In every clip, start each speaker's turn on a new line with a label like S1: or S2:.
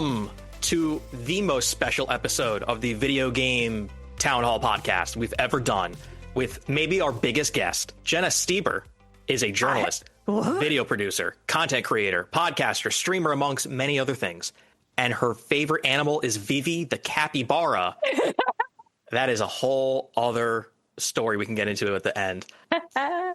S1: Welcome to the most special episode of the Video Game Town Hall podcast we've ever done, with maybe our biggest guest. Jenna Stoeber is a journalist, video producer, content creator, podcaster, streamer, amongst many other things. And her favorite animal is Vivi the capybara. That is a whole other story we can get into at the end.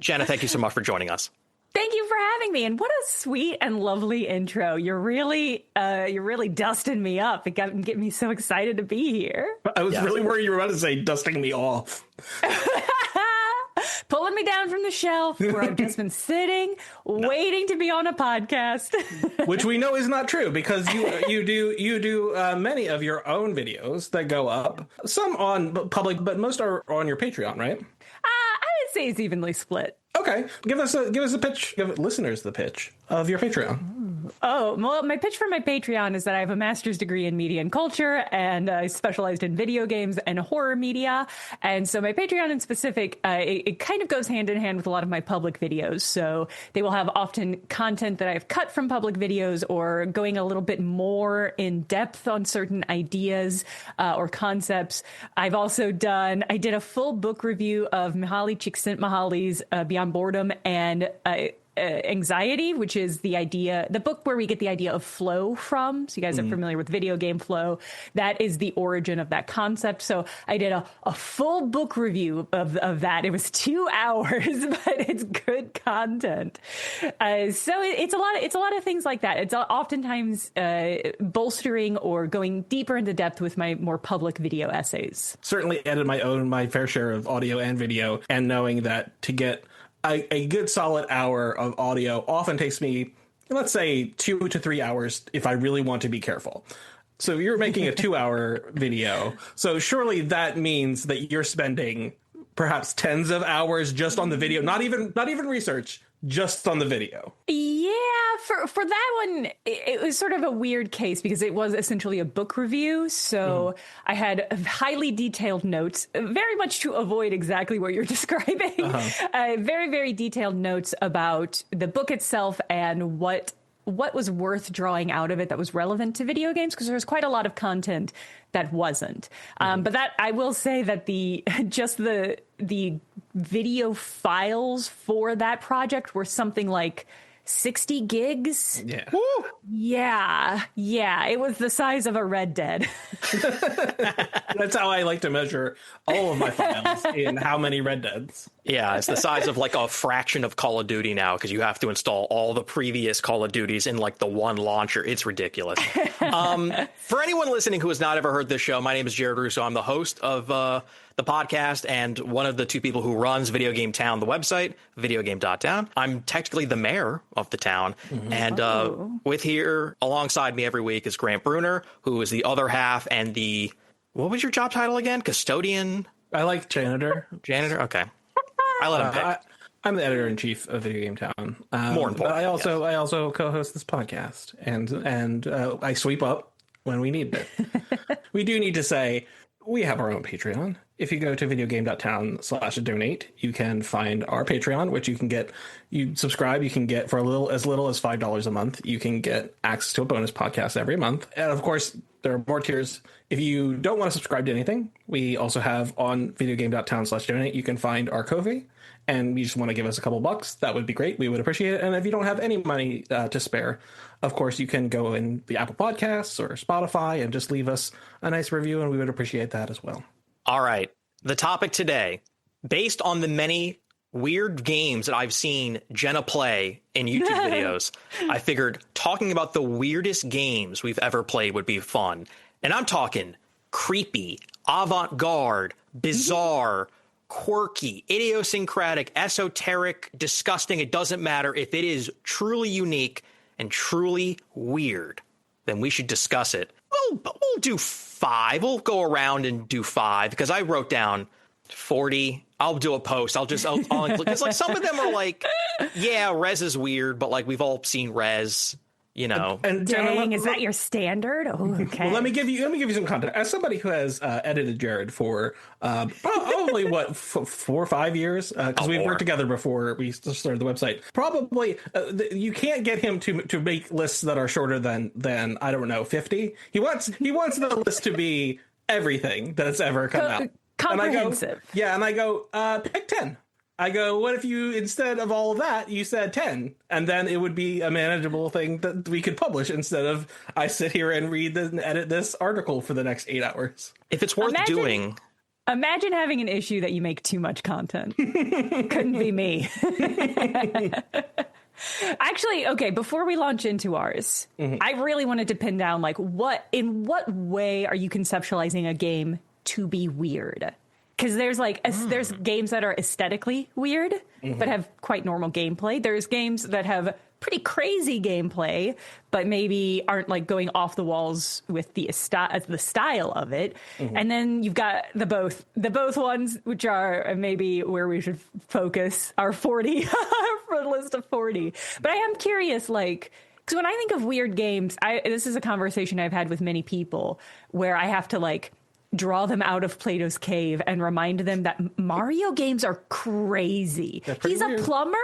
S1: Jenna, thank you so much for joining us.
S2: Thank you for having me. And what a sweet and lovely intro. You're really dusting me up. It get me so excited to be here.
S3: I was really worried you were about to say dusting me off.
S2: Pulling me down from the shelf where I've just been sitting, waiting to be on a podcast.
S3: Which we know is not true, because you do many of your own videos that go up. Some on public, but most are on your Patreon, right?
S2: I would say it's evenly split.
S3: Okay, give us a pitch. Give listeners the pitch of your Patreon.
S2: Oh, well, my pitch for my Patreon is that I have a master's degree in media and culture, and I specialized in video games and horror media. And so my Patreon in specific, it kind of goes hand in hand with a lot of my public videos. So they will have often content that I've cut from public videos, or going a little bit more in depth on certain ideas or concepts. I did a full book review of Mihaly Csikszentmihalyi's Beyond Boredom and Anxiety, which is the book where we get the idea of flow from. So you guys are familiar with video game flow. That is the origin of that concept. So I did a full book review of that. It was 2 hours, but it's good content. So it's a lot of things like that. It's oftentimes bolstering or going deeper into depth with my more public video essays.
S3: Certainly added my fair share of audio and video, and knowing that to get a good solid hour of audio often takes me, let's say, 2 to 3 hours if I really want to be careful. So you're making a 2-hour video. So surely that means that you're spending perhaps tens of hours just on the video, not even research, just on the video.
S2: Yeah, for that one, it was sort of a weird case because it was essentially a book review. So I had highly detailed notes, very much to avoid exactly what you're describing. Very, very detailed notes about the book itself and what was worth drawing out of it that was relevant to video games, because there's quite a lot of content that wasn't. But that I will say that the video files for that project were something like 60 gigs.
S3: Yeah.
S2: Woo! Yeah. It was the size of a Red Dead.
S3: That's how I like to measure all of my files, in how many Red Deads.
S1: Yeah, it's the size of like a fraction of Call of Duty now, because you have to install all the previous Call of Duties in like the one launcher. It's ridiculous. For anyone listening who has not ever heard this show, my name is Jared Russo. I'm the host of the podcast and one of the two people who runs Video Game Town, the website, videogame.town. I'm technically the mayor of the town. And with here alongside me every week is Grant Bruner, who is the other half and the, what was your job title again? Custodian?
S3: I like janitor.
S1: Janitor? Okay. I let him pick.
S3: I'm the editor-in-chief of Video Game Town.
S1: More important.
S3: I also co-host this podcast, and I sweep up when we need it. We do need to say we have our own Patreon. If you go to videogame.town/donate, you can find our Patreon, which you subscribe. You can get for as little as $5 a month. You can get access to a bonus podcast every month. And of course, there are more tiers. If you don't want to subscribe to anything, we also have on videogame.town/donate, you can find our Ko-fi. And you just want to give us a couple bucks, that would be great. We would appreciate it. And if you don't have any money to spare, of course, you can go in the Apple Podcasts or Spotify and just leave us a nice review, and we would appreciate that as well.
S1: All right. The topic today, based on the many weird games that I've seen Jenna play in YouTube videos, I figured talking about the weirdest games we've ever played would be fun. And I'm talking creepy, avant-garde, bizarre, quirky, idiosyncratic, esoteric, disgusting. It doesn't matter. If it is truly unique and truly weird, then we should discuss it. We'll do 5. We'll go around and do 5 because I wrote down 40. I'll do a post. I'll include, because like some of them are like, yeah, Rez is weird, but like we've all seen Rez. you know.
S3: And Jenna,
S2: Dang, is that your standard? Oh, okay.
S3: Well, let me give you some context. As somebody who has edited Jared for probably 4 or 5 years, because we've worked together before we started the website. Probably you can't get him to make lists that are shorter than I don't know 50. He wants the list to be everything that's ever come out.
S2: Comprehensive.
S3: And I go pick 10. I go, what if you, instead of all of that, you said 10? And then it would be a manageable thing that we could publish instead of I sit here and read and edit this article for the next 8 hours.
S1: If it's worth doing.
S2: Imagine having an issue that you make too much content. Couldn't be me. Actually, okay, before we launch into ours, I really wanted to pin down, like, in what way are you conceptualizing a game to be weird? Because there's games that are aesthetically weird, but have quite normal gameplay. There's games that have pretty crazy gameplay, but maybe aren't like going off the walls with the style of it. And then you've got the both ones, which are maybe where we should focus our 40 for a list of 40. But I am curious, like, because when I think of weird games, this is a conversation I've had with many people where I have to like draw them out of Plato's cave and remind them that Mario games are crazy. He's weird. A plumber.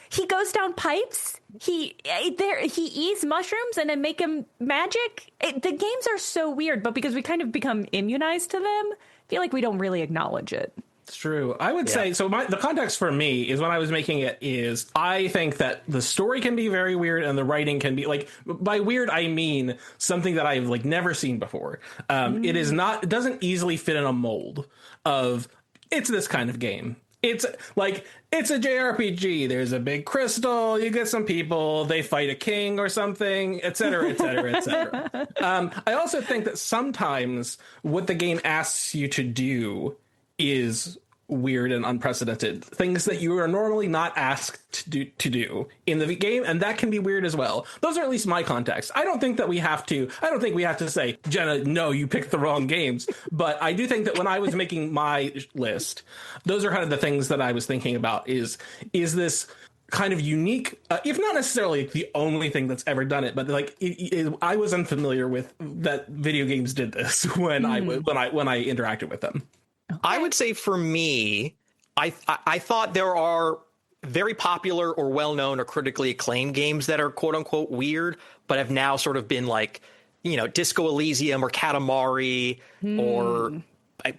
S2: He goes down pipes. He eats mushrooms and then make him magic. The games are so weird, but because we kind of become immunized to them, I feel like we don't really acknowledge it.
S3: It's true. I would say, so the context for me is when I was making it is I think that the story can be very weird and the writing can be like, by weird, I mean something that I've like never seen before. It doesn't easily fit in a mold of it's this kind of game. It's like, it's a JRPG. There's a big crystal. You get some people. They fight a king or something, et cetera, et cetera, et cetera. I also think that sometimes what the game asks you to do is weird and unprecedented, things that you are normally not asked to do in the game, and that can be weird as well. Those are at least my context. I don't think we have to say, Jenna, no, you picked the wrong games. But I do think that when I was making my list, those are kind of the things that I was thinking about is this kind of unique, if not necessarily the only thing that's ever done it, but like I was unfamiliar with that video games did this when I interacted with them.
S1: Okay. I would say for me, I thought there are very popular or well-known or critically acclaimed games that are quote unquote weird, but have now sort of been like, you know, Disco Elysium or Katamari or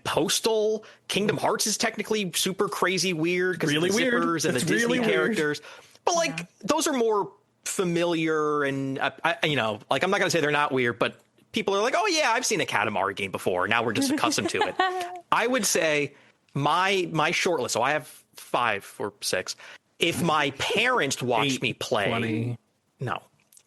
S1: Postal. Kingdom Hearts is technically super crazy weird because of the zippers and the Disney characters. But like those are more familiar and, you know, like I'm not going to say they're not weird, but people are like, oh, yeah, I've seen a Katamari game before. Now we're just accustomed to it. I would say my short list, so I have 5 or 6. If my parents watched me play,
S3: 20.
S1: No.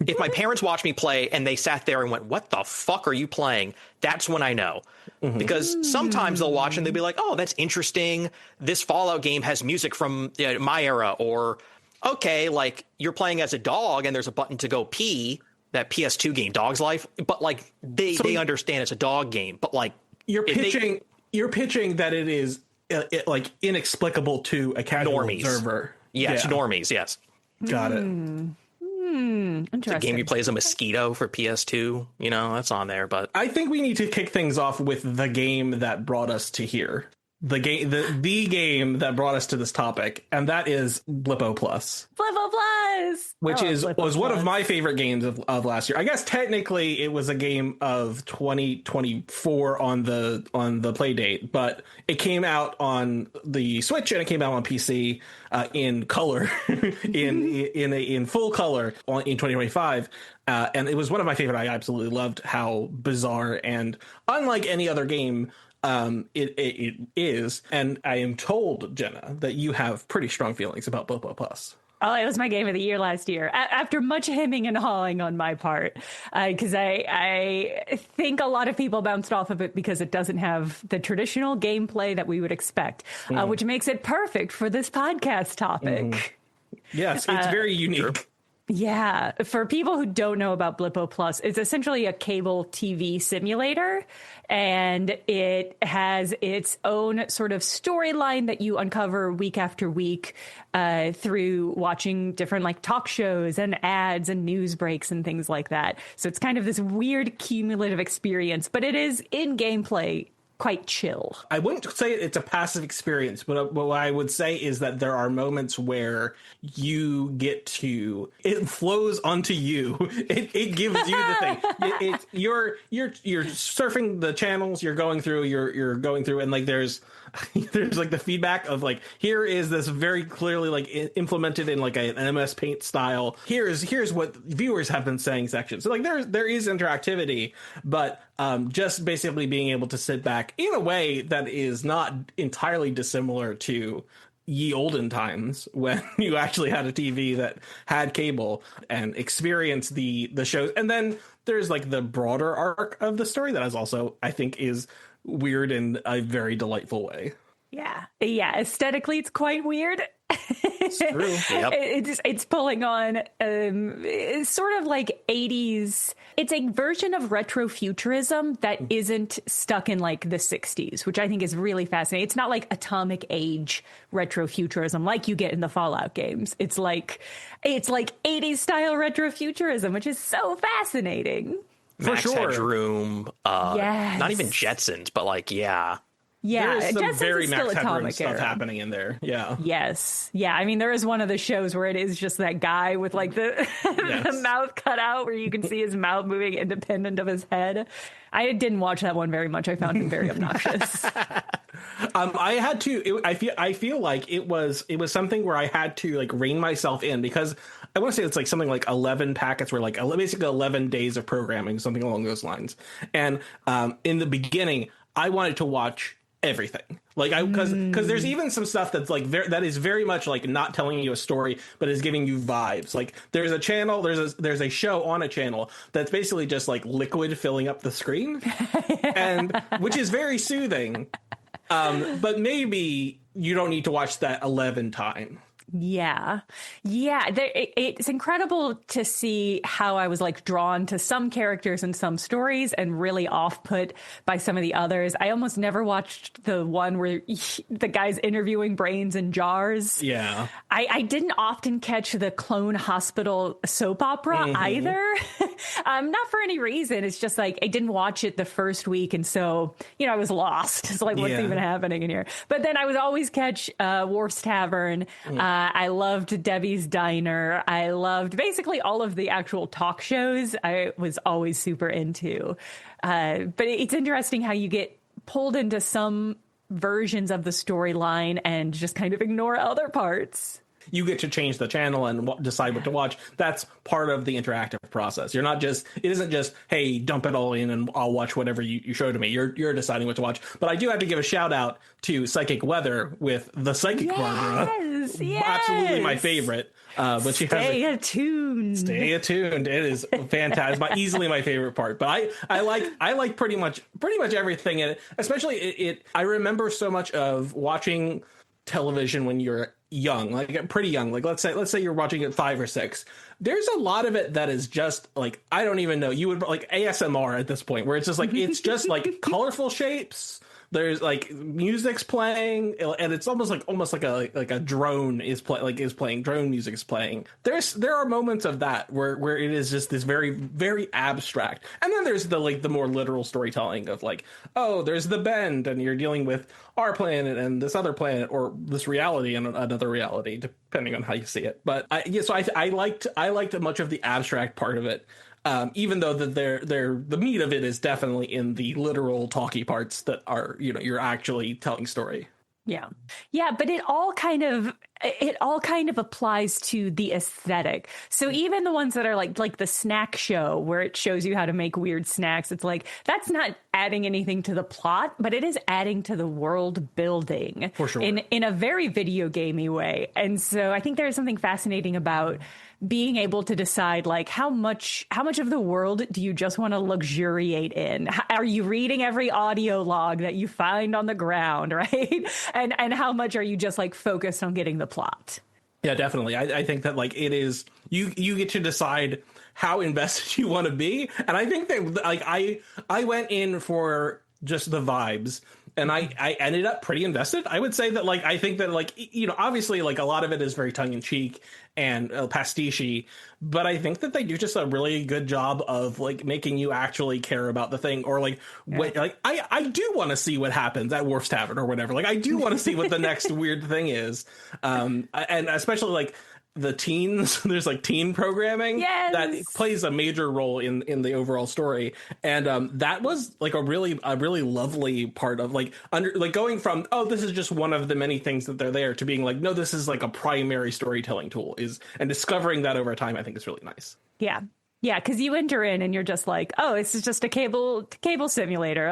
S1: If my parents watched me play and they sat there and went, what the fuck are you playing? That's when I know. Because sometimes they'll watch and they'll be like, oh, that's interesting. This Fallout game has music from my era. Or, okay, like you're playing as a dog and there's a button to go pee. That PS2 game, Dog's Life, but like they understand it's a dog game, but like you're pitching that it is like inexplicable to a casual observer. Yes, normies. Yes,
S3: got it.
S2: Interesting.
S1: It's a game you play as a mosquito for PS2. You know, that's on there. But
S3: I think we need to kick things off with the game that brought us to here. The game that brought us to this topic, and that is Blippo Plus.
S2: Blippo Plus!
S3: Which was one of my favorite games of last year. I guess technically it was a game of 2024 on the play date, but it came out on the Switch and it came out on PC in color, in full color in 2025. And it was one of my favorite. I absolutely loved how bizarre and unlike any other game it is, and I am told, Jenna, that you have pretty strong feelings about Blippo Plus.
S2: Oh, it was my game of the year last year, after much hemming and hawing on my part, because I think a lot of people bounced off of it because it doesn't have the traditional gameplay that we would expect, which makes it perfect for this podcast topic.
S3: Yes, it's very unique.
S2: Yeah, for people who don't know about Blippo Plus, it's essentially a cable TV simulator, and it has its own sort of storyline that you uncover week after week through watching different like talk shows and ads and news breaks and things like that. So it's kind of this weird cumulative experience, but it is in gameplay quite chill.
S3: I wouldn't say it's a passive experience, but what I would say is that there are moments where you get to, it flows onto you. It gives you the thing. You're surfing the channels. You're going through. You're going through, and like there's like the feedback of like, here is this very clearly like implemented in like an MS Paint style. Here's what viewers have been saying section. So like there is interactivity, but just basically being able to sit back in a way that is not entirely dissimilar to ye olden times when you actually had a TV that had cable and experience the shows. And then there's like the broader arc of the story that is also, I think, is weird in a very delightful way.
S2: Yeah. Aesthetically, it's quite weird.
S3: It's true. Yep.
S2: It's pulling on it's sort of like 80s. It's a version of retrofuturism that isn't stuck in like the 60s, which I think is really fascinating. It's not like atomic age retrofuturism like you get in the Fallout games. It's like 80s style retrofuturism, which is so fascinating.
S1: Max Headroom,
S2: yes.
S1: Not even Jetsons, but like, yeah.
S2: Yeah,
S3: there is some
S2: Jetsons
S3: very
S2: is
S3: Max
S2: still
S3: Headroom
S2: atomic
S3: stuff
S2: era.
S3: happening in there. Yeah.
S2: Yes. Yeah. I mean, there is one of the shows where it is just that guy with like the
S3: Yes.
S2: the mouth cut out, where you can see his mouth moving independent of his head. I didn't watch that one very much. I found him very obnoxious.
S3: I had to. I feel like it was something where I had to like rein myself in, because I want to say it's like something like 11 packets were like basically 11 days of programming, something along those lines. And in the beginning, I wanted to watch everything, like because there's even some stuff that's like that is very much like not telling you a story but is giving you vibes. Like there's a channel, there's a show on a channel that's basically just like liquid filling up the screen, and which is very soothing, but maybe you don't need to watch that 11 times.
S2: Yeah. It's incredible to see how I was like drawn to some characters and some stories and really off put by some of the others. I almost never watched the one where the guy's interviewing brains in jars.
S3: Yeah.
S2: I didn't often catch the clone hospital soap opera either. Not for any reason. It's just like I didn't watch it the first week. And so, I was lost. It's like, what's even happening in here? But then I would always catch Worf's Tavern. I loved Debbie's Diner. I loved basically all of the actual talk shows. I was always super into. But it's interesting how you get pulled into some versions of the storyline and just kind of ignore other parts.
S3: You get to change the channel and decide what to watch. That's part of the interactive process. It isn't just, hey, dump it all in and I'll watch whatever you show to me. You're deciding what to watch. But I do have to give a shout out to Psychic Weather with the Psychic Barbara.
S2: Yes.
S3: Absolutely my favorite. But she
S2: Stay attuned.
S3: Stay attuned. It is fantastic. Easily my favorite part. But I like pretty much everything in it. Especially I remember so much of watching television when you're young, like pretty young, like let's say you're watching it 5 or 6. There's a lot of it that is just like, I don't even know, you would like ASMR at this point, where it's just like it's just like colorful shapes. There's like music's playing, and it's almost like a drone is playing. Drone music is playing. There are moments of that where it is just this very, very abstract, and then there's the more literal storytelling of like, oh, there's the bend, and you're dealing with our planet and this other planet, or this reality and another reality, depending on how you see it. But I liked much of the abstract part of it. Even though the meat of it is definitely in the literal talky parts that are, you're actually telling story.
S2: Yeah, but it all kind of applies to the aesthetic. So even the ones that are like the snack show where it shows you how to make weird snacks, it's like that's not adding anything to the plot, but it is adding to the world building
S3: for sure
S2: in a very video gamey way. And so I think there's something fascinating about being able to decide like how much of the world do you just want to luxuriate in? Are you reading every audio log that you find on the ground, right? And how much are you just like focused on getting the plot?
S3: Yeah, definitely. I think that like it is you get to decide how invested you want to be, and I think that like I went in for just the vibes, and I ended up pretty invested. I would say that like I think that like obviously like a lot of it is very tongue in cheek and pastiche, but I think that they do just a really good job of like making you actually care about the thing, or like what like I do want to see what happens at Worf's Tavern or whatever. Like I do want to see what the next weird thing is, and especially like the teens. There's like teen programming that plays a major role in the overall story, and that was like a really lovely part of like going from, oh, this is just one of the many things that they're there, to being like, no, this is like a primary storytelling tool, and discovering that over time I think is really nice.
S2: Yeah, because you enter in and you're just like, oh, this is just a cable simulator.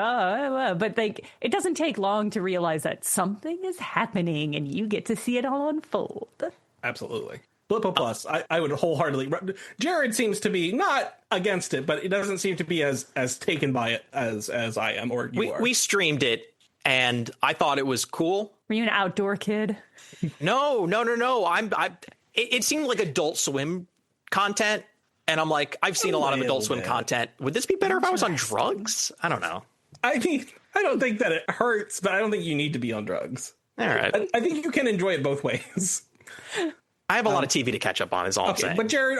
S2: But like, it doesn't take long to realize that something is happening, and you get to see it all unfold.
S3: Absolutely. Blippo Plus, I would wholeheartedly. Jared seems to be not against it, but it doesn't seem to be as taken by it as I am, or you are.
S1: We streamed it, and I thought it was cool.
S2: Were you an outdoor kid?
S1: No. It seemed like Adult Swim content, and I'm like, I've seen a lot of Adult Swim content. Would this be better if I was on drugs? I don't know.
S3: I mean, I don't think that it hurts, but I don't think you need to be on drugs.
S1: All right.
S3: I think you can enjoy it both ways.
S1: I have a lot of TV to catch up on, is all I'm saying.
S3: But Jared,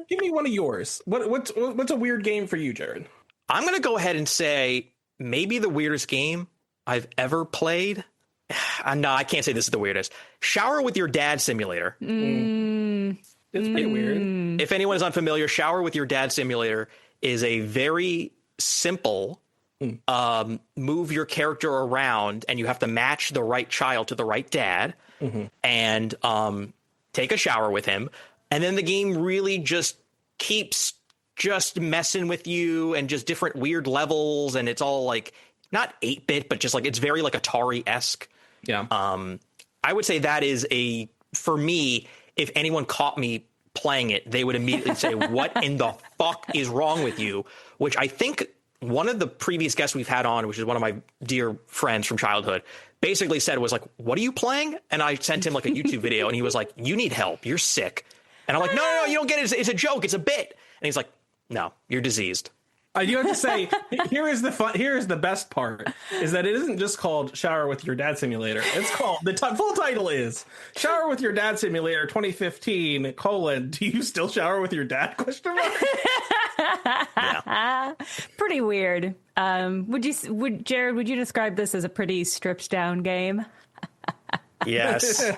S3: give me one of yours. What's a weird game for you, Jared?
S1: I'm going to go ahead and say maybe the weirdest game I've ever played. No, I can't say this is the weirdest. Shower with Your Dad Simulator.
S3: It's pretty weird.
S1: If anyone is unfamiliar, Shower with Your Dad Simulator is a very simple move your character around, and you have to match the right child to the right dad. And take a shower with him, and then the game really just keeps just messing with you, and just different weird levels, and it's all like not 8-bit, but just like it's very like Atari-esque.
S3: Yeah.
S1: I would say that is for me, if anyone caught me playing it, they would immediately say, what in the fuck is wrong with you? Which I think one of the previous guests we've had on, which is one of my dear friends from childhood, basically said was like, what are you playing? And I sent him like a YouTube video, and he was like, you need help. You're sick. And I'm like, no, you don't get it. It's a joke. It's a bit. And he's like, no, you're diseased.
S3: I do have to say, here is the best part, is that it isn't just called Shower with Your Dad Simulator. It's called, full title is Shower with Your Dad Simulator 2015, do you still shower with your dad? ?
S2: Yeah. Pretty weird. Jared, would you describe this as a pretty stripped down game?
S1: Yes.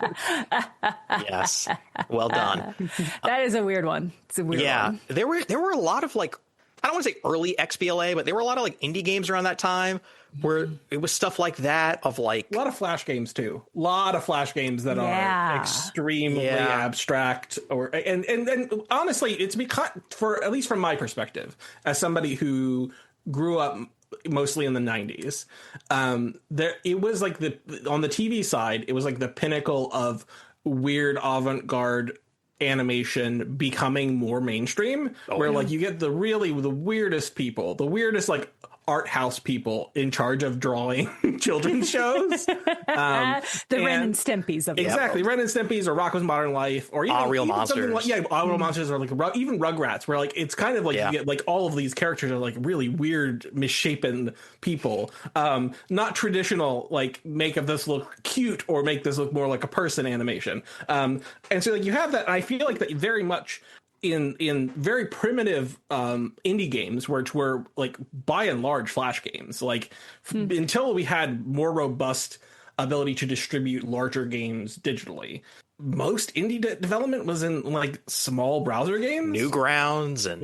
S1: Yes. Well done.
S2: That is a weird one. It's a weird one.
S1: There were a lot of like, I don't want to say early XBLA, but there were a lot of like indie games around that time where it was stuff like that, of like
S3: a lot of Flash games too. A lot of Flash games that are extremely abstract, and honestly, it's because, for at least from my perspective, as somebody who grew up mostly in the 90s, it was like on the TV side, it was like the pinnacle of weird avant-garde animation becoming more mainstream, like you get the weirdest people, the weirdest like art house people in charge of drawing children's shows.
S2: The Ren and Stimpies of
S3: exactly, Ren and Stimpies, or Rocko's Modern Life, or even
S1: Real Monsters.
S3: Real Monsters, or like even Rugrats, where like it's kind of like you get like all of these characters are like really weird, misshapen people. Not traditional, like make this look cute or make this look more like a person animation. And so like you have that. And I feel like that very much in very primitive indie games, which were like by and large Flash games, like until we had more robust ability to distribute larger games digitally, most indie development was in like small browser games,
S1: Newgrounds, and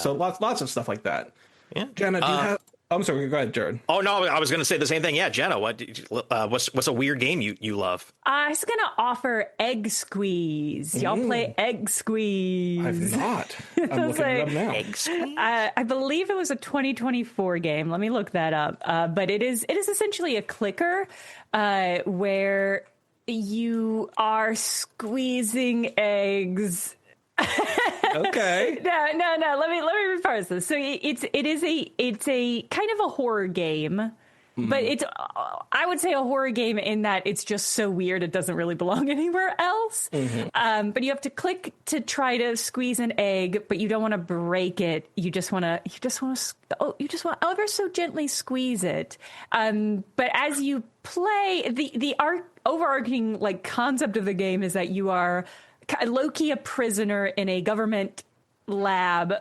S3: so lots of stuff like that. Jenna, do you have I'm sorry, go ahead, Jared.
S1: Oh, no, I was going to say the same thing. Yeah, Jenna, what's a weird game you love?
S2: I was going to offer Egg Squeeze. Y'all play Egg Squeeze?
S3: I've not. I'm looking it up now.
S1: Egg Squeeze?
S2: I believe it was a 2024 game. Let me look that up. But it is essentially a clicker where you are squeezing eggs.
S3: Okay.
S2: No. Let me reparse this. So it's a kind of a horror game But it's, I would say, a horror game in that it's just so weird it doesn't really belong anywhere else. But you have to click to try to squeeze an egg, but you don't want to break it. You just want to ever so gently squeeze it. But as you play, the overarching like concept of the game is that you are low-key a prisoner in a government lab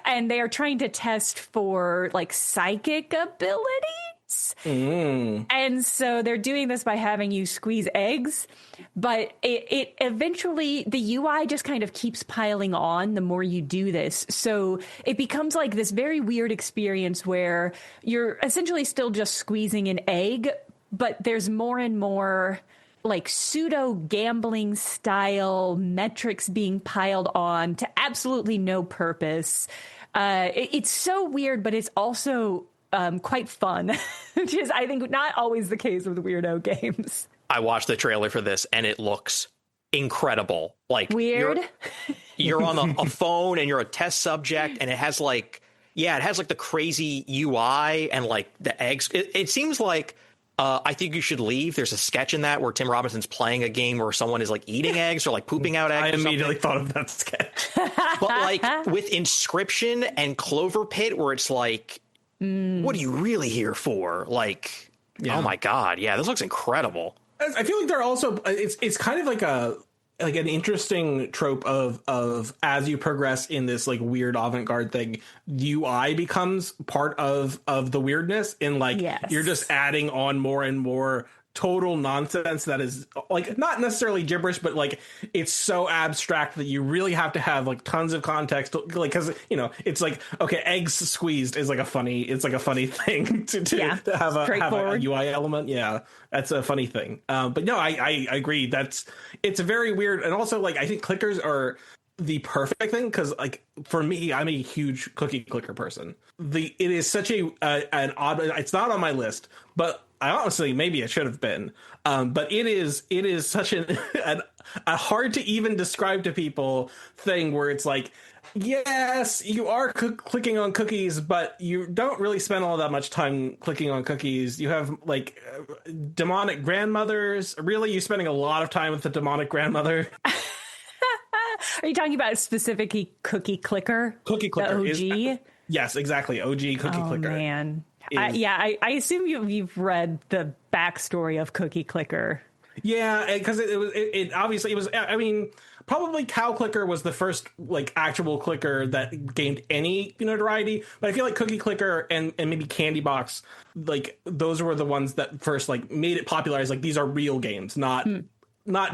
S2: and they are trying to test for like psychic abilities. And so they're doing this by having you squeeze eggs, but it eventually, the UI just kind of keeps piling on the more you do this. So it becomes like this very weird experience where you're essentially still just squeezing an egg, but there's more and more like pseudo gambling style metrics being piled on to absolutely no purpose. It's so weird, but it's also quite fun, which is, I think, not always the case with weirdo games.
S1: I watched the trailer for this and it looks incredible. Like
S2: weird.
S1: You're on a phone and you're a test subject and it has like the crazy UI and like the eggs. It seems like I Think You Should Leave. There's a sketch in that where Tim Robinson's playing a game where someone is like eating eggs or like pooping out eggs.
S3: I immediately thought of that sketch.
S1: But like with Inscription and Clover Pit, where it's like, what are you really here for? Like, oh my God. Yeah, this looks incredible.
S3: I feel like they're also, it's kind of like an interesting trope of as you progress in this like weird avant-garde thing, UI becomes part of the weirdness, in like you're just adding on more and more total nonsense that is like not necessarily gibberish, but like it's so abstract that you really have to have like tons of context, like, because it's like, okay, eggs squeezed is like a funny thing to have a UI element. That's a funny thing. But no, I agree, it's very weird. And also, like, I think clickers are the perfect thing, because like for me, I'm a huge cookie clicker person. It is such an odd, it's not on my list, but I honestly, maybe it should have been, but it is such a hard to even describe to people thing where it's like, yes, you are clicking on cookies, but you don't really spend all that much time clicking on cookies. You have like demonic grandmothers. Really, you're spending a lot of time with the demonic grandmother.
S2: Are you talking about a specific cookie clicker?
S3: Cookie clicker.
S2: The OG?
S3: Yes, exactly. OG cookie clicker.
S2: Oh, man. I assume you've read the backstory of Cookie Clicker.
S3: Yeah, because it obviously was. I mean, probably Cow Clicker was the first like actual clicker that gained any notoriety. But I feel like Cookie Clicker and maybe Candy Box, like those were the ones that first like made it popularized. Like these are real games, not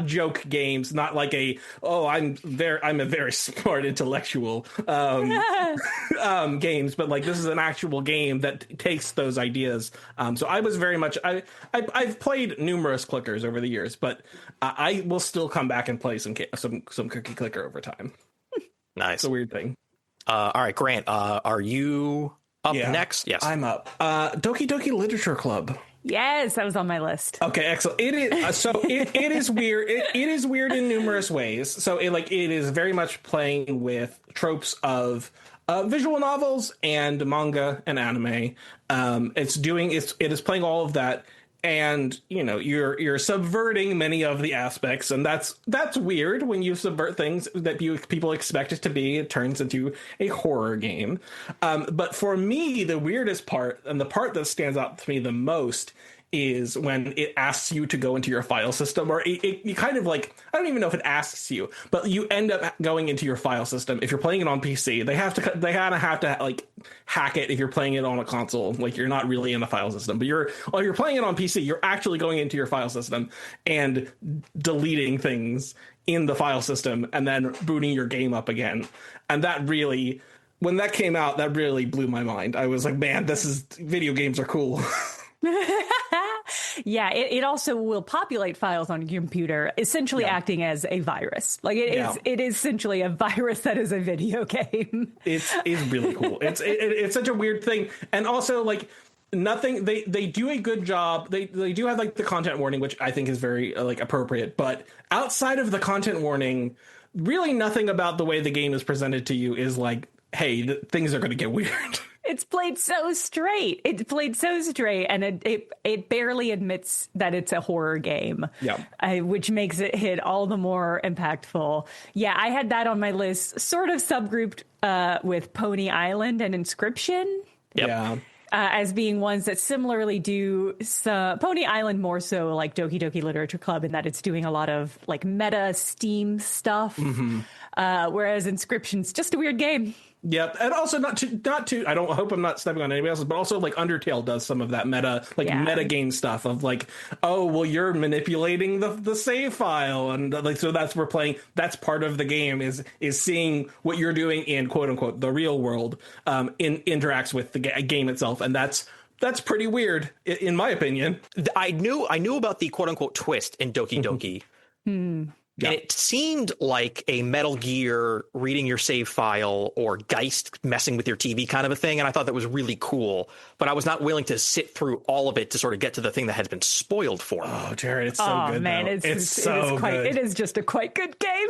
S3: joke games, not like I'm a very smart intellectual games, but like this is an actual game that takes those ideas. So I was very much I've played numerous clickers over the years, but I will still come back and play some cookie clicker over time.
S1: Nice.
S3: It's a weird thing.
S1: All right, Grant, are you up next? Yes,
S3: I'm up. Doki Doki Literature Club.
S2: Yes, that was on my list.
S3: Okay, excellent. It is it is weird. It is weird in numerous ways. So it is very much playing with tropes of visual novels and manga and anime. It is playing all of that, and you're subverting many of the aspects, and that's weird when you subvert things that people expect it to be. It turns into a horror game. But for me, the weirdest part, and the part that stands out to me the most, is when it asks you to go into your file system, or you kind of like, I don't even know if it asks you, but you end up going into your file system. If you're playing it on PC, they kind of have to like hack it. If you're playing it on a console, like you're not really in the file system, but you're playing it on PC, you're actually going into your file system and deleting things in the file system and then booting your game up again. And that really, when that came out, that really blew my mind. I was like, man, video games are cool.
S2: Yeah, it also will populate files on your computer, essentially acting as a virus. Like it is essentially a virus that is a video game. It's
S3: really cool. It's such a weird thing. And also, like, nothing, they do a good job. They do have like the content warning, which I think is very like appropriate, but outside of the content warning, really nothing about the way the game is presented to you is like, hey, things are going to get weird.
S2: It's played so straight. It's played so straight, and it barely admits that it's a horror game.
S3: Yeah.
S2: Which makes it hit all the more impactful. Yeah, I had that on my list, sort of subgrouped with Pony Island and Inscription.
S1: Yep.
S3: Yeah.
S2: As being ones that similarly do Pony Island more so like Doki Doki Literature Club in that it's doing a lot of like meta Steam stuff, whereas Inscription's just a weird game.
S3: Yep, and also not to. I don't hope I'm not stepping on anybody else's, but also like Undertale does some of that meta game stuff of like, oh well, you're manipulating the save file, and like so that's we're playing. That's part of the game is seeing what you're doing in quote unquote the real world, interacts with the game itself, and that's pretty weird in my opinion.
S1: I knew about the quote unquote twist in Doki Doki.
S3: Yeah.
S1: And it seemed like a Metal Gear reading your save file or Geist messing with your TV kind of a thing. And I thought that was really cool. But I was not willing to sit through all of it to sort of get to the thing that has been spoiled for me.
S3: Oh, Jared, it's so good.
S2: Man,
S3: though. It's so good.
S2: It is just a quite good game.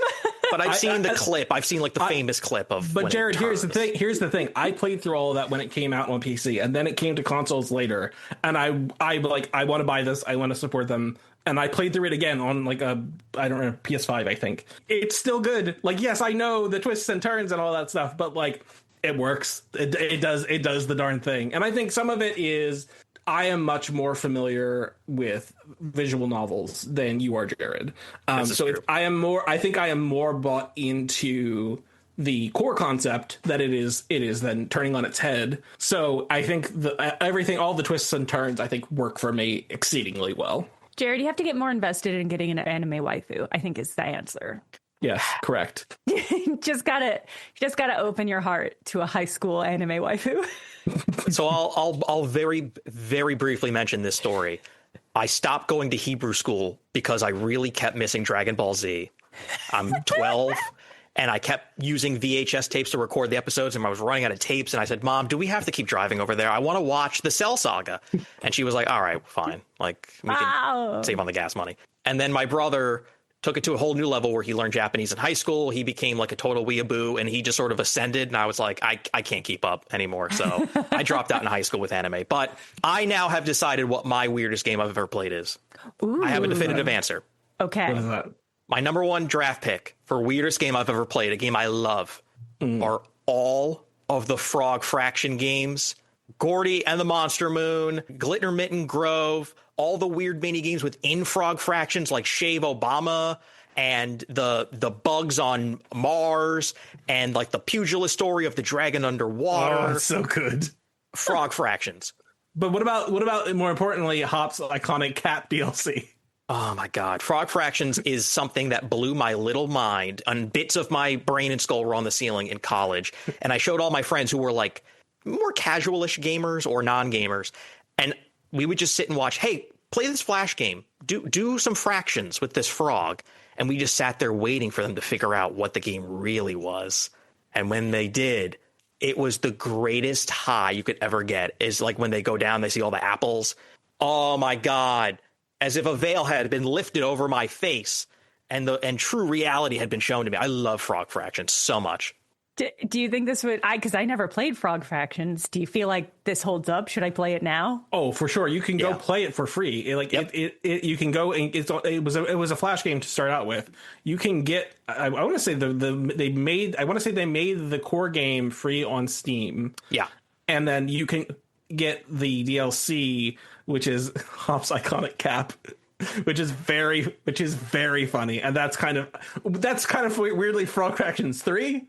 S1: But I've seen the clip. I've seen like the famous clip of.
S3: But Jared, here's the thing. I played through all of that when it came out on PC, and then it came to consoles later. And I want to buy this. I want to support them. And I played through it again on like I don't know, PS5, I think. It's still good. Like, yes, I know the twists and turns and all that stuff, but like it works. It does the darn thing. And I think some of it is I am much more familiar with visual novels than you are, Jared. So I think I am more bought into the core concept that it is then turning on its head. So I think all the twists and turns I think work for me exceedingly well.
S2: Jared, you have to get more invested in getting an anime waifu, I think is the answer.
S3: Yes, correct.
S2: just gotta open your heart to a high school anime waifu.
S1: So I'll very, very briefly mention this story. I stopped going to Hebrew school because I really kept missing Dragon Ball Z. I'm 12. And I kept using VHS tapes to record the episodes, and I was running out of tapes. And I said, "Mom, do we have to keep driving over there? I want to watch the Cell Saga." And she was like, "All right, fine. Like, we can save on the gas money." And then my brother took it to a whole new level where he learned Japanese in high school. He became like a total weeaboo, and he just sort of ascended. And I was like, I can't keep up anymore. So I dropped out in high school with anime. But I now have decided what my weirdest game I've ever played is.
S2: Ooh.
S1: I have a definitive answer.
S2: Okay.
S3: What is that?
S1: My number one draft pick for weirdest game I've ever played, a game I love, are all of the Frog Fraction games. Gordy and the Monster Moon, Glitter Mitten Grove, all the weird mini games within Frog Fractions like Shave Obama and the bugs on Mars and like the pugilist story of the dragon underwater.
S3: Oh, it's so good.
S1: Frog Fractions.
S3: But what about more importantly, Hop's iconic cat DLC?
S1: Oh my God. Frog Fractions is something that blew my little mind, and bits of my brain and skull were on the ceiling in college. And I showed all my friends who were like more casualish gamers or non-gamers. And we would just sit and watch, hey, play this Flash game, do some fractions with this frog. And we just sat there waiting for them to figure out what the game really was. And when they did, it was the greatest high you could ever get. Is like when they go down, they see all the apples. Oh my God. As if a veil had been lifted over my face and true reality had been shown to me. I love Frog Fractions so much.
S2: Do you think this would, because I never played Frog Fractions, do you feel like this holds up? Should I play it now?
S3: Oh, for sure. You can go play it for free. You can go and it was a Flash game to start out with. You can get, I want to say they made the core game free on Steam.
S1: Yeah.
S3: And then you can get the DLC, which is Hop's iconic cap, which is very funny, and that's kind of weirdly Frog Fractions 3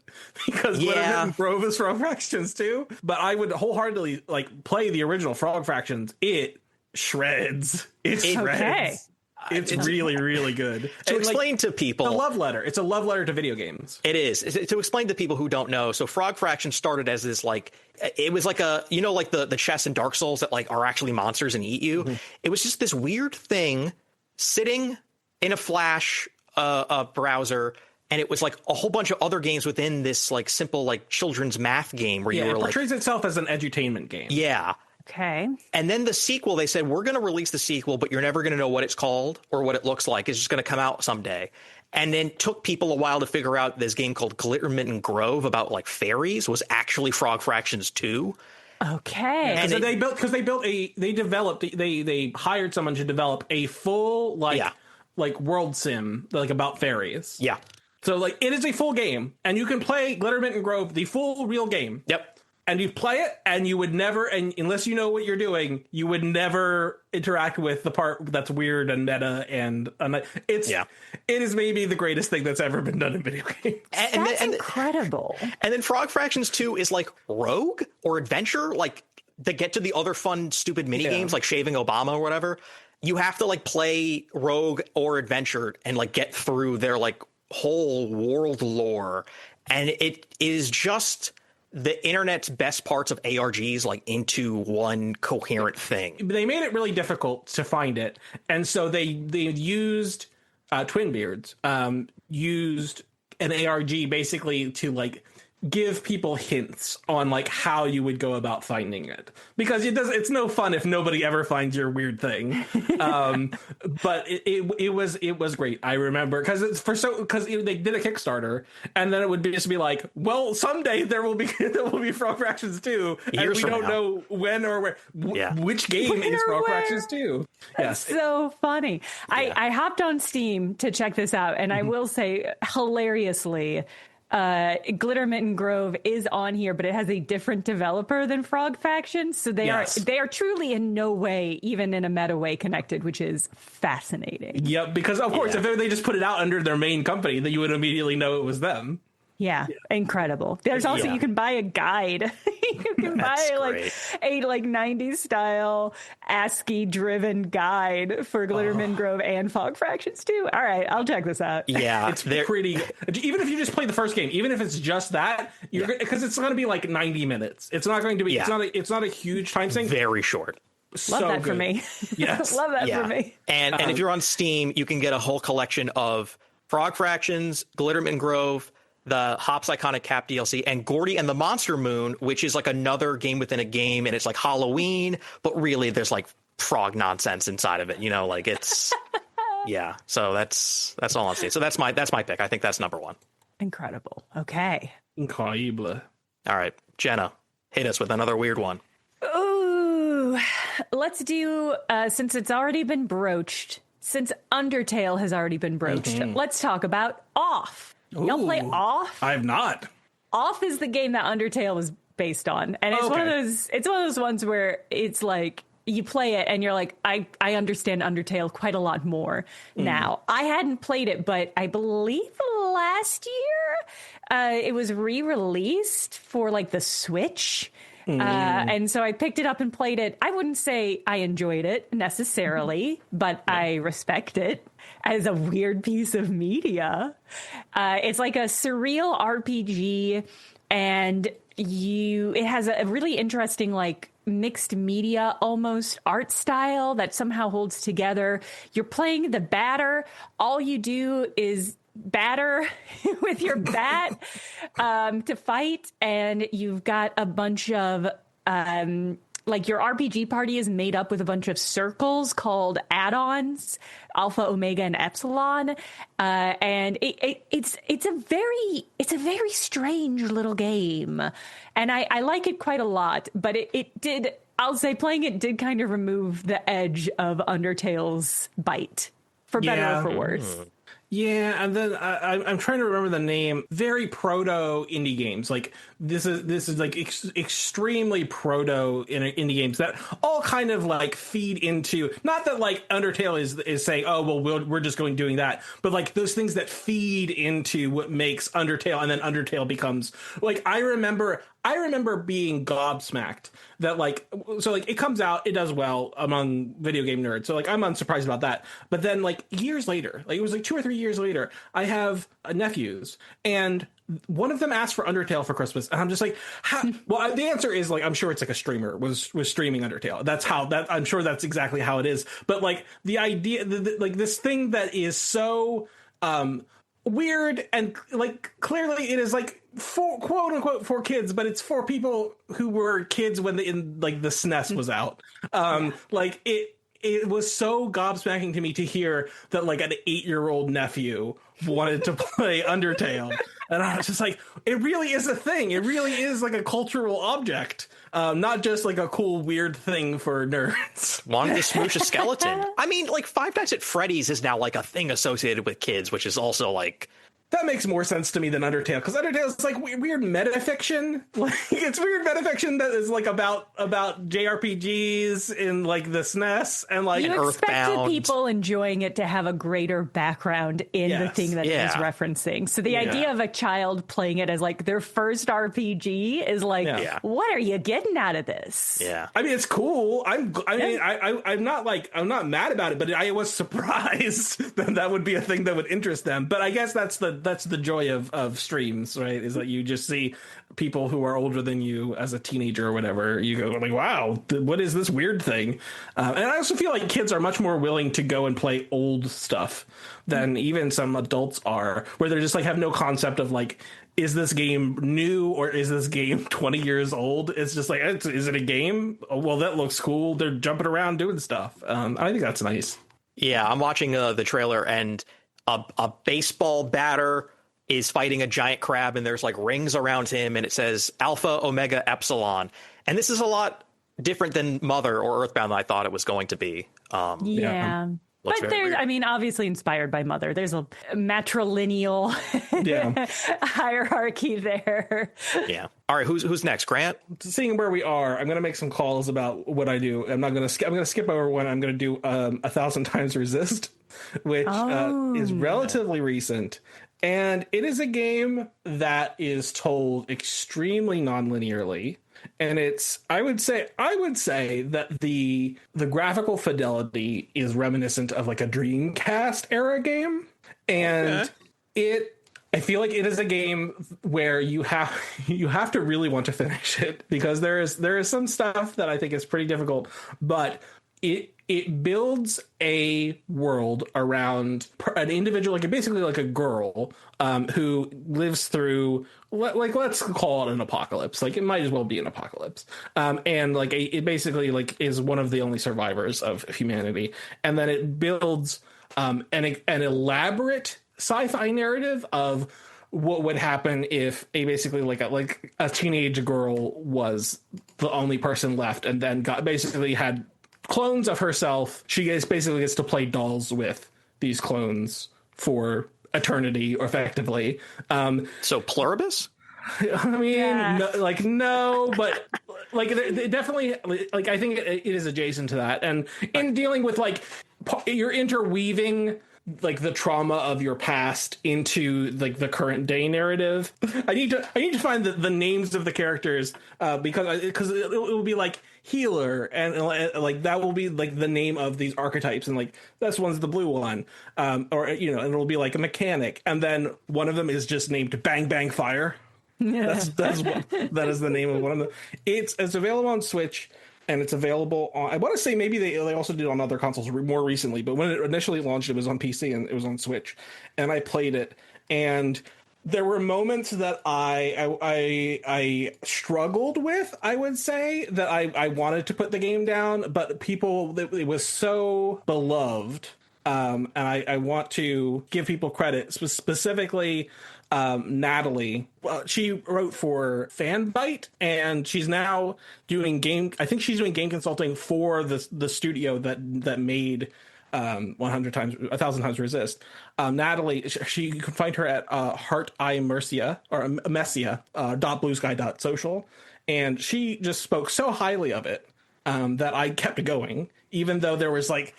S3: because Glitter Grove is Frog Fractions 2. But I would wholeheartedly like play the original Frog Fractions. It shreds. It shreds. Okay. It's really, really good.
S1: To explain to people,
S3: it's a love letter. It's a love letter to video games.
S1: It is. To explain to people who don't know, so Frog Fraction started as this like, it was like a, like the chests in Dark Souls that like are actually monsters and eat you. Mm-hmm. It was just this weird thing sitting in a Flash browser, and it was like a whole bunch of other games within this like simple like children's math game where you were
S3: it
S1: like,
S3: portrays itself as an edutainment game.
S1: Yeah.
S2: Okay.
S1: And then the sequel, they said, we're going to release the sequel, but you're never going to know what it's called or what it looks like. It's just going to come out someday. And then took people a while to figure out this game called Glitter Mitten Grove about like fairies was actually Frog Fractions 2.
S2: Okay.
S3: Yeah, so they hired someone to develop a full like world sim like about fairies.
S1: Yeah.
S3: So like it is a full game, and you can play Glittermint and Grove, the full real game.
S1: Yep.
S3: And you play it, and you would never, and unless you know what you're doing, you would never interact with the part that's weird and meta, and it is maybe the greatest thing that's ever been done in video games.
S2: That's incredible.
S1: And then Frog Fractions 2 is like Rogue or Adventure, like to get to the other fun, stupid mini games like Shaving Obama or whatever. You have to like play Rogue or Adventure and like get through their like whole world lore, and it is just the internet's best parts of ARGs like into one coherent thing.
S3: They made it really difficult to find it, and so they used Twinbeards used an ARG basically to like give people hints on like how you would go about finding it, because it's no fun if nobody ever finds your weird thing. But it was great. I remember because they did a Kickstarter, and then it would just be like, well, someday there will be Frog Fractions 2, and we don't know when or where. Which game is Frog Fractions 2? Yes,
S2: so funny. Yeah. I hopped on Steam to check this out, and I will say hilariously, Glittermint and Grove is on here, but it has a different developer than Frog Faction, so they are truly in no way, even in a meta way, connected, which is fascinating.
S3: Yep, because of course, if they just put it out under their main company, then you would immediately know it was them.
S2: Yeah, incredible. There's also you can buy a guide. You can buy like a 90s style ASCII driven guide for Glittermint Grove and Frog Fractions too. All right, I'll check this out.
S1: Yeah,
S3: it's pretty. Even if you just play the first game, even if it's just that, because it's going to be like 90 minutes. It's not going to be. It's not a huge time sink.
S1: Very short.
S2: Love that for me.
S3: Yes,
S2: love that for me.
S1: And if you're on Steam, you can get a whole collection of Frog Fractions, Glittermint Grove, the Hops Iconic Cap DLC, and Gordy and the Monster Moon, which is like another game within a game, and it's like Halloween, but really there's like frog nonsense inside of it, like it's so that's all I'm saying. So that's my pick. I think that's number one.
S2: Incredible. Okay,
S3: incredible.
S1: All right, Jenna, hit us with another weird one.
S2: Ooh, let's do since it's already been broached, since Undertale has already been broached, let's talk about Off. Y'all play Off?
S3: I have not.
S2: Off is the game that Undertale was based on, and it's one of those ones where it's like you play it and you're like, I understand Undertale quite a lot more now. I hadn't played it, but I believe last year it was re-released for like the Switch. And so I picked it up and played it. I wouldn't say I enjoyed it necessarily, but I respect it as a weird piece of media. It's like a surreal RPG, and it has a really interesting like mixed media almost art style that somehow holds together. You're playing the batter. All you do is batter with your bat to fight, and you've got a bunch of like your RPG party is made up with a bunch of circles called add-ons, Alpha, Omega, and Epsilon, and it's a very strange little game, and I like it quite a lot. But I'll say playing it did kind of remove the edge of Undertale's bite, for better or for worse.
S3: Yeah, and then I'm trying to remember the name. Very proto indie games. Like this is like extremely proto indie games that all kind of like feed into, not that like Undertale is saying, oh well we're just doing that, but like those things that feed into what makes Undertale, and then Undertale becomes like I remember being gobsmacked that like it comes out, it does well among video game nerds, so like I'm unsurprised about that. But then like years later, like it was like 2 or 3 years later, I have nephews, and one of them asked for Undertale for Christmas, and I'm just like, well, the answer is like I'm sure it's like a streamer was streaming Undertale. That's how that I'm sure that's exactly how it is. But like the idea, like this thing that is so weird, and like clearly it is like for quote unquote for kids, but it's for people who were kids when the SNES was out. Like it was so gobsmacking to me to hear that like an 8-year-old nephew wanted to play Undertale. And I was just like, it really is a thing. It really is like a cultural object. Not just like a cool, weird thing for nerds.
S1: Wanted to smooch a skeleton. I mean, like Five Nights at Freddy's is now like a thing associated with kids, which is also like...
S3: That makes more sense to me than Undertale, because Undertale is like weird metafiction. Like it's weird metafiction that is like about JRPGs in like the SNES and like
S2: you expected
S1: Earthbound.
S2: people enjoying it to have a greater background in the thing that it is referencing. So the idea of a child playing it as like their first RPG is like, what are you getting out of this?
S1: Yeah,
S3: I mean it's cool. I'm not mad about it, but I was surprised that would be a thing that would interest them. But I guess that's the joy of streams, right? Is that you just see people who are older than you as a teenager or whatever. You go like, wow, what is this weird thing? And I also feel like kids are much more willing to go and play old stuff than even some adults are, where they're just like have no concept of like, is this game new or is this game 20 years old? It's just like, is it a game? Oh, well, that looks cool. They're jumping around doing stuff. I think that's nice.
S1: Yeah, I'm watching the trailer, and a baseball batter is fighting a giant crab, and there's like rings around him, and it says Alpha, Omega, Epsilon. And this is a lot different than Mother or Earthbound than I thought it was going to be.
S2: But there's, weird. I mean, obviously inspired by Mother. There's a matrilineal hierarchy there.
S1: Yeah. All right. Who's next? Grant?
S3: Seeing where we are, I'm going to make some calls about what I do. I'm not going to. I'm going to skip over one. I'm going to do 1,000 Times Resist, which is relatively recent, and it is a game that is told extremely non-linearly. And it's I would say that the graphical fidelity is reminiscent of like a Dreamcast era game. And I feel like it is a game where you have to really want to finish it, because there is some stuff that I think is pretty difficult, but it builds a world around an individual, like basically like a girl who lives through, like, let's call it an apocalypse. Like it might as well be an apocalypse. And like it basically like is one of the only survivors of humanity. And then it builds an elaborate sci-fi narrative of what would happen if basically like a teenage girl was the only person left, and then basically had clones of herself. She basically gets to play dolls with these clones for eternity, effectively.
S1: So pluribus?
S3: I mean, no, but like definitely, like I think it is adjacent to that. And in dealing with like you're interweaving like the trauma of your past into like the current day narrative. I need to find the names of the characters because it will be like healer, and like that will be like the name of these archetypes, and like this one's the blue one, or and it'll be like a mechanic, and then one of them is just named Bang Bang Fire. That is the name of one of them. It's available on Switch. And it's available on, I want to say maybe they also did it on other consoles more recently, but when it initially launched, it was on PC and it was on Switch. And I played it, and there were moments that I struggled with, I would say, that I wanted to put the game down, but it was so beloved. And I want to give people credit, specifically Natalie. She wrote for Fanbyte, and she's now doing game consulting for the studio that made 1,000 Times Resist. Natalie, you can find her at Heart I Mercia or Messia .bluesky.social, and she just spoke so highly of it that I kept going, even though there was like,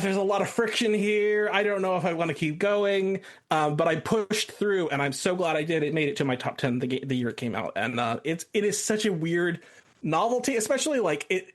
S3: there's a lot of friction here. I don't know if I want to keep going, but I pushed through, and I'm so glad I did. It made it to my top 10 the year it came out, and it is such a weird novelty, especially like it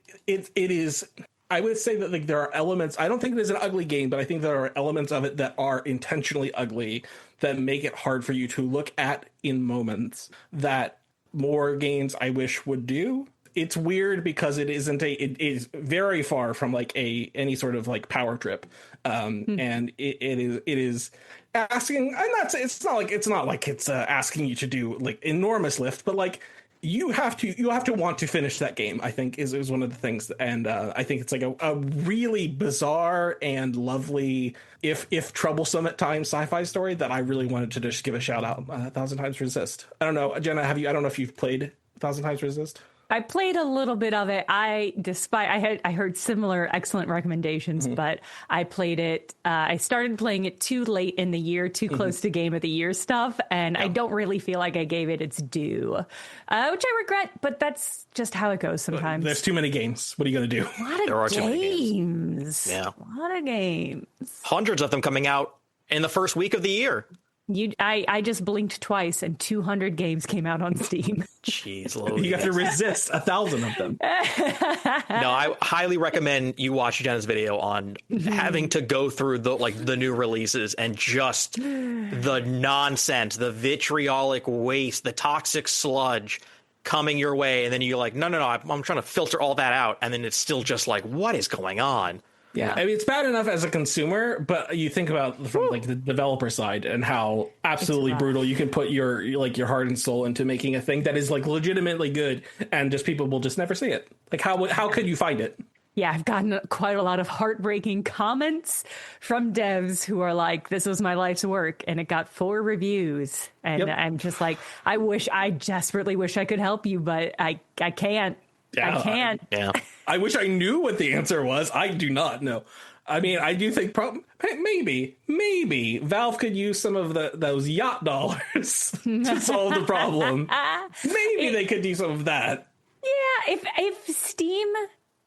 S3: is. I would say that like there are elements. I don't think it is an ugly game, but I think there are elements of it that are intentionally ugly that make it hard for you to look at in moments that more games I wish would do. It's weird because it is very far from like any sort of like power trip, and it is asking. I'm not saying it's not like it's asking you to do like enormous lift, but like you have to want to finish that game, I think is one of the things. And I think it's like a really bizarre and lovely, if troublesome at times, sci-fi story that I really wanted to just give a shout out. 1,000 Times Resist. I don't know, Jenna, I don't know if you've played 1,000 Times Resist.
S2: I played a little bit of it. I heard similar excellent recommendations, but I played it. I started playing it too late in the year, too close to Game of the Year stuff, and I don't really feel like I gave it its due, which I regret. But that's just how it goes sometimes.
S3: There's too many games. What are you going to do?
S1: There are too many games.
S2: Yeah, a lot of games.
S1: Hundreds of them coming out in the first week of the year.
S2: I just blinked twice and 200 games came out on Steam.
S1: Jeez, Louise.
S3: You have to resist 1,000 of them.
S1: No, I highly recommend you watch Jenna's video on having to go through the new releases and just the nonsense, the vitriolic waste, the toxic sludge coming your way, and then you're like, no, I'm trying to filter all that out, and then it's still just like, what is going on?
S3: Yeah, I mean, it's bad enough as a consumer, but you think about from like the developer side and how absolutely brutal you can put your heart and soul into making a thing that is like legitimately good, and just people will just never see it. Like how could you find it?
S2: Yeah, I've gotten quite a lot of heartbreaking comments from devs who are like, this was my life's work and it got 4 reviews. And I'm just like, I desperately wish I could help you, but I can't.
S3: Yeah,
S2: I can't.
S3: I wish I knew what the answer was. I do not know. I mean, I do think maybe Valve could use some of those yacht dollars to solve the problem. Maybe they could do some of that.
S2: Yeah, if Steam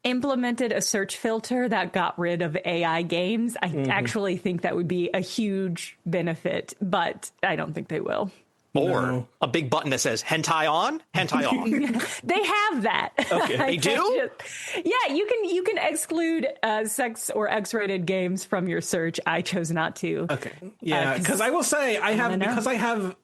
S2: implemented a search filter that got rid of AI games, I actually think that would be a huge benefit, but I don't think they will.
S1: Or a big button that says hentai on, hentai off.
S2: They have that.
S1: Okay, they do?
S2: Yeah, you can exclude sex or X-rated games from your search. I chose not to.
S3: Okay. Yeah, because I will say I have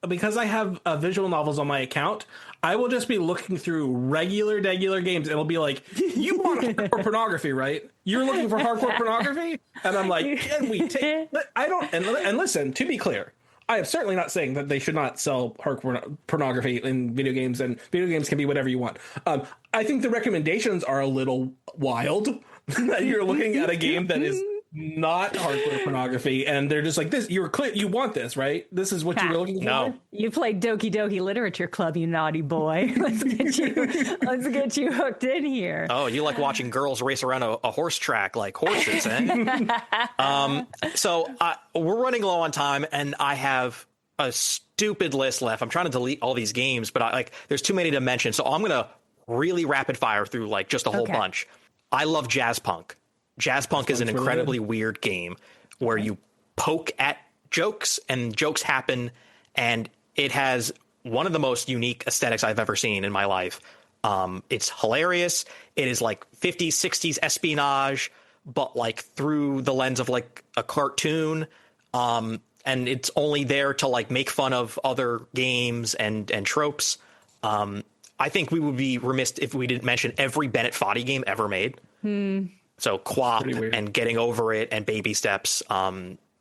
S3: because I have visual novels on my account. I will just be looking through regular games, and it'll be like, you want hardcore pornography, right? You're looking for hardcore pornography? And I'm like, can we take... I don't... And listen, to be clear, I am certainly not saying that they should not sell hardcore pornography in video games, and video games can be whatever you want. I think the recommendations are a little wild, that you're looking at a game that is not hardcore pornography, and they're just like, this, you're clear, you want this, right? This is what you were looking for?
S1: No.
S2: You played Doki Doki Literature Club, you naughty boy. Let's get you hooked in here.
S1: Oh, you like watching girls race around a horse track like horses, eh? So we're running low on time, and I have a stupid list left. I'm trying to delete all these games, but there's too many to mention, so I'm going to really rapid fire through like just a whole bunch. I love Jazz Punk. Jazz Punk is an incredibly weird game where you poke at jokes and jokes happen, and it has one of the most unique aesthetics I've ever seen in my life. It's hilarious. It is like 50s, 60s espionage, but like through the lens of like a cartoon. And it's only there to like make fun of other games and tropes. I think we would be remiss if we didn't mention every Bennett Foddy game ever made. So QWOP and Getting Over It and Baby Steps,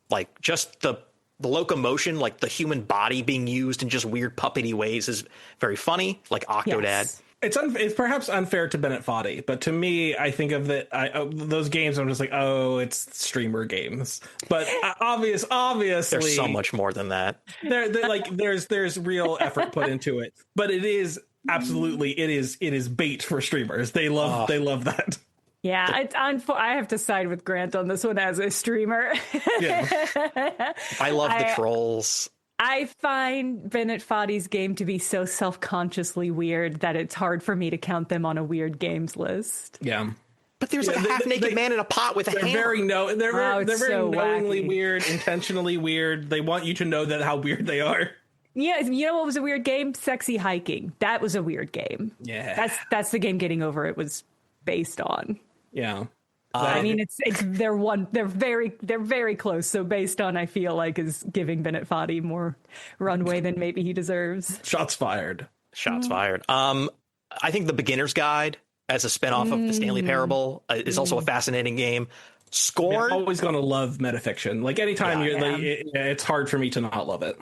S1: like just the locomotion, like the human body being used in just weird puppety ways is very funny, like Octodad. Yes.
S3: It's perhaps unfair to Bennett Foddy, but to me, I think of those games, I'm just like, oh, it's streamer games. But obviously,
S1: there's so much more than that.
S3: There's real effort put into it, but it is absolutely it is bait for streamers. They love that.
S2: Yeah, I have to side with Grant on this one as a streamer.
S3: Yeah.
S1: I love the trolls.
S2: I find Bennett Foddy's game to be so self-consciously weird that it's hard for me to count them on a weird games list.
S3: Yeah.
S1: But there's like a half-naked man in a pot with a hammer.
S3: They're very knowingly weird, intentionally weird. They want you to know how weird they are.
S2: Yeah, you know what was a weird game? Sexy Hiking. That was a weird game.
S3: Yeah.
S2: That's the game Getting Over It was based on.
S3: Yeah.
S2: I mean, they're very close. So based on, I feel like, is giving Bennett Foddy more runway than maybe he deserves.
S3: Shots fired.
S1: I think The Beginner's Guide as a spinoff of the Stanley Parable is also a fascinating game. Scorn.
S3: I'm always going to love metafiction. Like anytime it's hard for me to not love it.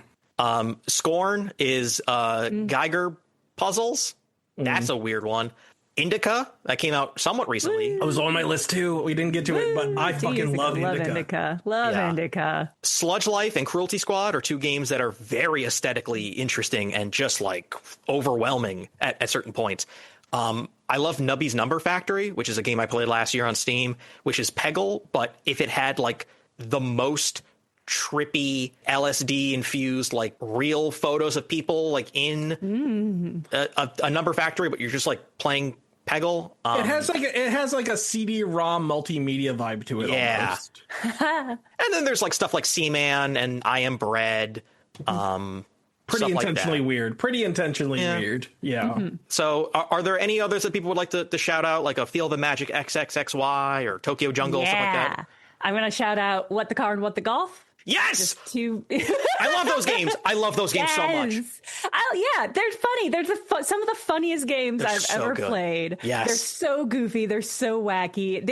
S1: Scorn is Geiger puzzles. That's a weird one. Indica, that came out somewhat recently.
S3: It was on my list too. We didn't get to it, but I fucking love Indica.
S2: Love
S1: Yeah.
S2: Indica.
S1: Sludge Life and Cruelty Squad are two games that are very aesthetically interesting and just like overwhelming at certain points. I love Nubby's Number Factory, which is a game I played last year on Steam, which is Peggle, but if it had like the most trippy LSD infused like real photos of people like in a number factory, but you're just like playing Peggle.
S3: It has like a CD-ROM multimedia vibe to it.
S1: Yeah.
S3: Almost.
S1: And then there's like stuff like Seaman and I Am Bread.
S3: Pretty
S1: stuff
S3: intentionally
S1: like that.
S3: weird. Pretty intentionally weird. Yeah.
S1: So are there any others that people would like to shout out, like a Feel the Magic XXXY or Tokyo Jungle, stuff like that?
S2: I'm going to shout out What the Car and What the Golf.
S1: Yes!
S2: Two.
S1: I love those games. I love those games so much.
S2: Yeah, they're funny. They're some of the funniest games I've
S1: so
S2: ever
S1: good.
S2: played.
S1: Yes.
S2: They're so goofy. They're so wacky.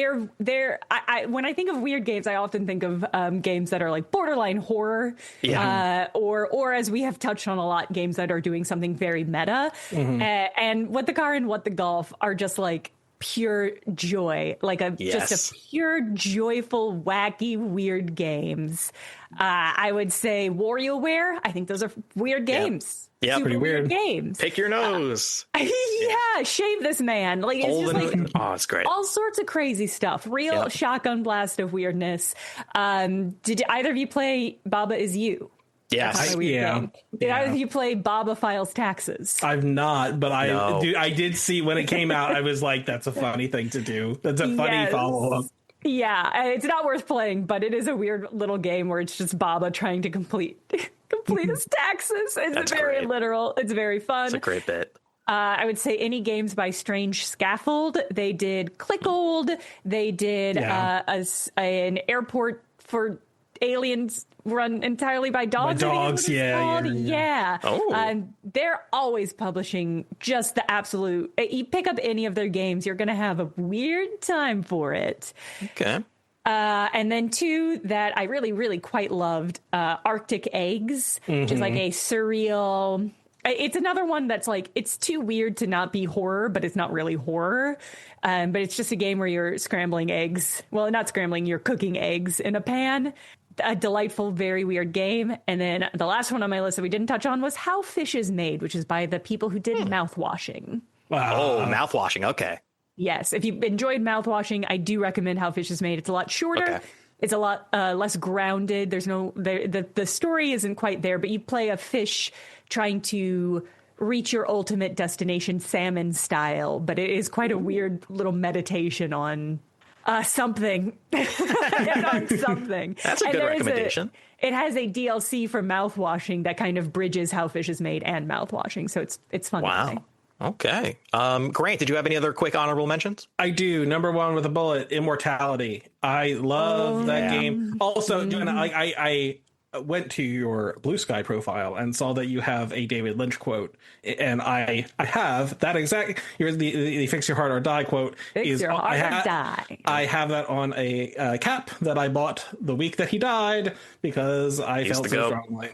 S2: When I think of weird games, I often think of games that are like borderline horror.
S1: Yeah.
S2: Or as we have touched on a lot, games that are doing something very meta. And What the Car and What the Golf are just like pure joy, like just a pure, joyful, wacky, weird games. I would say WarioWare. I think those are weird games.
S1: Yeah,
S2: Super
S3: pretty weird
S2: games.
S1: Pick your nose.
S2: Yeah, shave this man. Like it's just like
S1: Oh, it's great.
S2: all sorts of crazy stuff. Real shotgun blast of weirdness. Did either of you play Baba Is You?
S1: Yes.
S2: Did either of you play Baba Files Taxes?
S3: I've not, but
S1: No.
S3: I did see when it came out. I was like, "That's a funny thing to do. That's a funny
S2: Yes.
S3: follow-up."
S2: Yeah, it's not worth playing, but it is a weird little game where it's just Baba trying to complete his taxes. It's
S1: That's
S2: very
S1: great.
S2: literal. It's very fun.
S1: It's a great bit.
S2: I would say any games by Strange Scaffold. They did Clickold. They did an airport for aliens run entirely by dogs.
S3: By
S2: I think
S3: dogs,
S2: is what it's called.
S3: yeah.
S1: Oh.
S2: They're always publishing just the absolute. You pick up any of their games, you're going to have a weird time for it.
S1: Okay.
S2: And then two that I really, really quite loved, Arctic Eggs, which is like a surreal. It's another one that's like, it's too weird to not be horror, but it's not really horror. But it's just a game where you're scrambling eggs. Well, not scrambling, you're cooking eggs in a pan. A delightful, very weird game. And then the last one on my list that we didn't touch on was How Fish is Made, which is by the people who did Mouthwashing.
S1: Oh, mouthwashing. Okay.
S2: Yes, if you enjoyed Mouthwashing, I do recommend How Fish is Made. It's a lot shorter.
S1: Okay.
S2: It's a lot less grounded. There's no the story isn't quite there, but you play a fish trying to reach your ultimate destination, salmon style. But it is quite a weird little meditation on something. On something.
S1: That's a good recommendation.
S2: It has a DLC for Mouthwashing that kind of bridges How Fish is Made and Mouthwashing, so it's fun. To play.
S1: Wow. Okay. Grant, did you have any other quick honorable mentions?
S3: I do. Number one with a bullet, Immortality. I love that game. Also, Jenna, I went to your Blue Sky profile and saw that you have a David Lynch quote, and I have that exact. The "Fix Your Heart or Die" quote.
S2: Fix your heart or die.
S3: I have that on a cap that I bought the week that he died because I felt so strongly.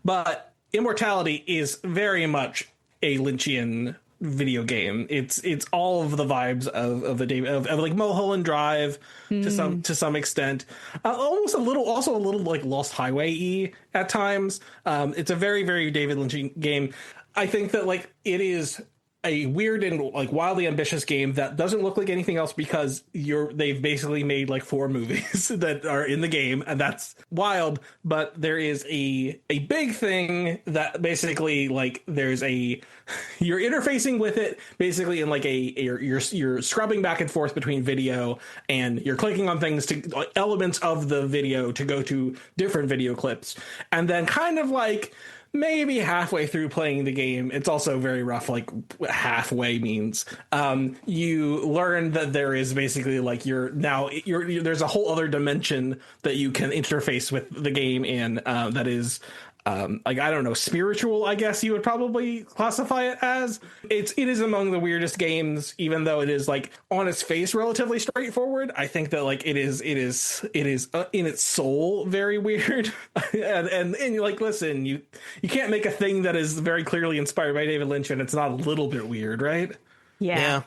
S3: But Immortality is very much a Lynchian video game. It's all of the vibes of the David of like Mulholland Drive to some extent. Also a little like Lost Highway-y at times. It's a very, very David Lynch game. I think that like it is a weird and like wildly ambitious game that doesn't look like anything else because they've basically made like 4 movies that are in the game, and that's wild. But there is a big thing that basically like you're interfacing with it basically in like you're scrubbing back and forth between video, and you're clicking on things to elements of the video to go to different video clips, and then kind of like maybe halfway through playing the game, it's also very rough, like halfway means you learn that there is basically like there's a whole other dimension that you can interface with the game in that is like, I don't know, spiritual, I guess you would probably classify it as. It is among the weirdest games, even though it is like on its face relatively straightforward. I think that like it is in its soul very weird. and like, listen, you can't make a thing that is very clearly inspired by David Lynch and it's not a little bit weird, right?
S2: Yeah.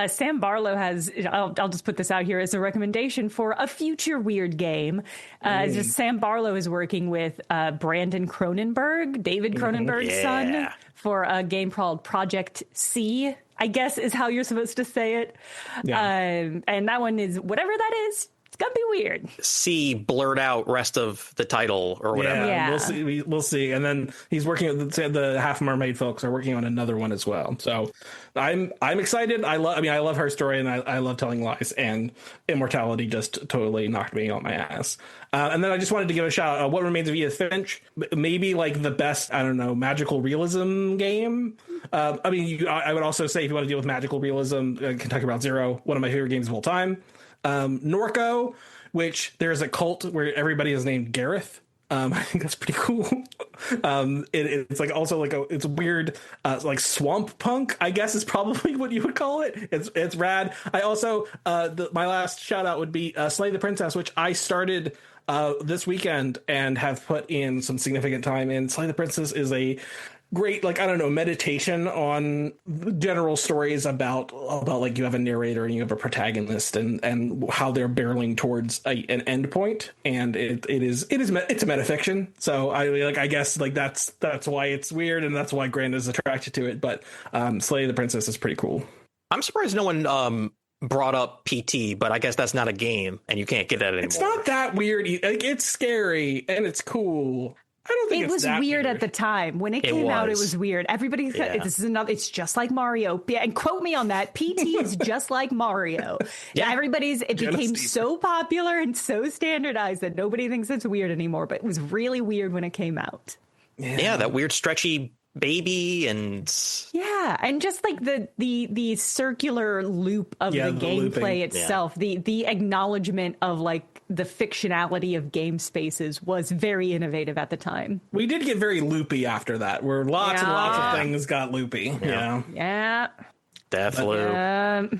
S2: Sam Barlow has, I'll just put this out here as a recommendation for a future weird game. Just Sam Barlow is working with Brandon Cronenberg, David Cronenberg's son, for a game called Project C, I guess is how you're supposed to say it. Yeah. And that one is, whatever that is, it's gonna be weird.
S1: C blurred out rest of the title or whatever.
S3: Yeah. We'll see. And then he's working with the Half Mermaid folks are working on another one as well. So I'm excited. I love her story and I love telling lies, and Immortality just totally knocked me on my ass. And then I just wanted to give a shout out. What Remains of Edith Finch, maybe like the best, I don't know, magical realism game. I would also say if you want to deal with magical realism, Kentucky Route Zero, one of my favorite games of all time. Norco, which there's a cult where everybody is named Gareth. I think that's pretty cool. It's like also like it's weird, like swamp punk, I guess is probably what you would call it. It's rad. I also my last shout out would be Slay the Princess, which I started this weekend and have put in some significant time in. Slay the Princess is a great, like, I don't know, meditation on general stories about like you have a narrator and you have a protagonist and how they're barreling towards an end point, and it's a metafiction. So I guess like that's why it's weird, and that's why Grant is attracted to it. But Slay the Princess is pretty cool.
S1: I'm surprised no one brought up PT, but I guess that's not a game and you can't get that anymore.
S3: It's not that weird. Like, it's scary and it's cool. I don't think
S2: it was weird at the time when it came out. It was weird. Everybody said this is another. It's just like Mario. Yeah, and quote me on that. PT is just like Mario. Yeah, it became so popular and so standardized that nobody thinks it's weird anymore. But it was really weird when it came out.
S1: Yeah, that weird stretchy baby and
S2: just like the circular loop of the gameplay itself. The acknowledgement of like the fictionality of game spaces was very innovative at the time.
S3: We did get very loopy after that, where lots and lots of things got loopy.
S1: Death loop.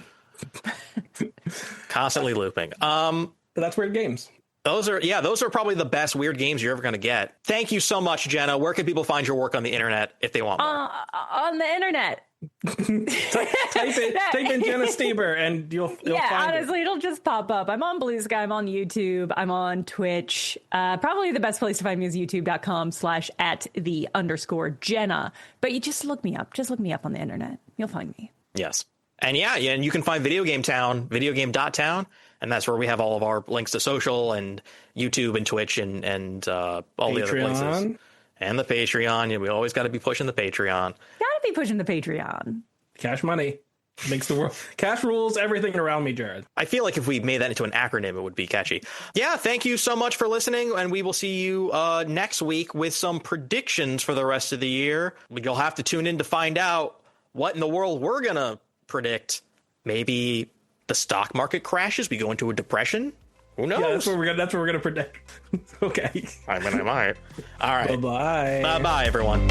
S1: Constantly looping.
S3: But that's weird games.
S1: Those are probably the best weird games you're ever going to get. Thank you so much, Jenna. Where can people find your work on the internet if they want more?
S2: On the internet.
S3: type in Jenna Stoeber and you'll find
S2: honestly, it'll just pop up. I'm on Blue Sky, I'm on YouTube, I'm on Twitch. Probably the best place to find me is youtube.com/@the_Jenna. But you just look me up. Just look me up on the internet. You'll find me.
S1: Yes. And and you can find Video Game Town, videogame.town, and that's where we have all of our links to social and YouTube and Twitch and all Patreon. The other places. And the Patreon. We always got to be pushing the Patreon.
S2: Gotta be pushing the Patreon.
S3: Cash money makes the world. Cash rules everything around me, Jared.
S1: I feel like if we made that into an acronym, it would be catchy. Yeah, thank you so much for listening, and we will see you next week with some predictions for the rest of the year. You'll have to tune in to find out what in the world we're going to predict. Maybe the stock market crashes, we go into a depression. Who knows?
S3: Yeah, that's what we're gonna predict. Okay.
S1: I mean, I might. All right.
S3: Bye-bye.
S1: Bye-bye, everyone.